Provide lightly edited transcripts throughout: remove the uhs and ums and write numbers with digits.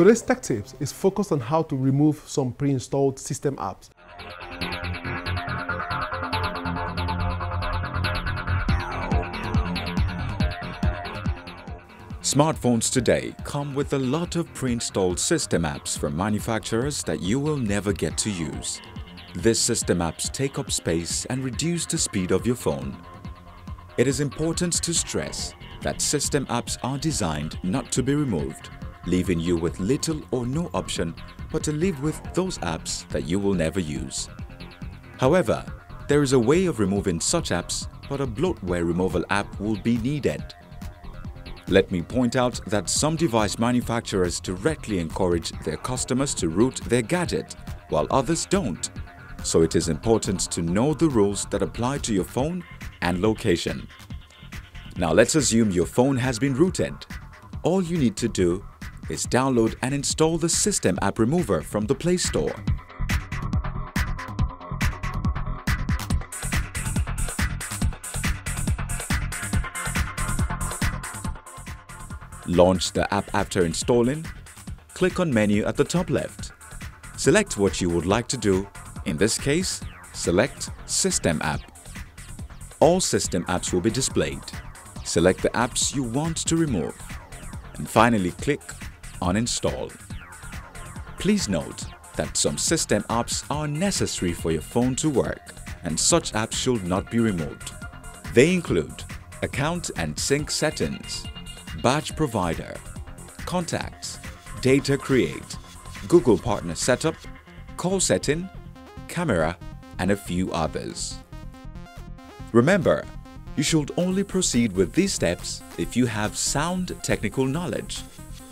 Today's Tech Tips is focused on how to remove some pre-installed system apps. Smartphones today come with a lot of pre-installed system apps from manufacturers that you will never get to use. These system apps take up space and reduce the speed of your phone. It is important to stress that system apps are designed not to be removed, leaving you with little or no option but to live with those apps that you will never use. However, there is a way of removing such apps, but a bloatware removal app will be needed. Let me point out that some device manufacturers directly encourage their customers to root their gadget, while others don't. So it is important to know the rules that apply to your phone and location. Now let's assume your phone has been rooted. All you need to do is download and install the System App Remover from the Play Store. Launch the app after installing. Click on Menu at the top left. Select what you would like to do. In this case, select System App. All system apps will be displayed. Select the apps you want to remove. And finally click Uninstall. Please note that some system apps are necessary for your phone to work, and such apps should not be removed. They include Account and Sync Settings, Batch Provider, Contacts, Data Create, Google Partner Setup, Call Setting, Camera, and a few others. Remember, you should only proceed with these steps if you have sound technical knowledge.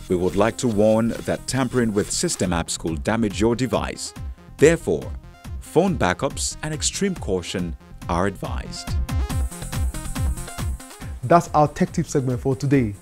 We would like to warn that tampering with system apps could damage your device. Therefore, phone backups and extreme caution are advised. That's our Tech Tip segment for today.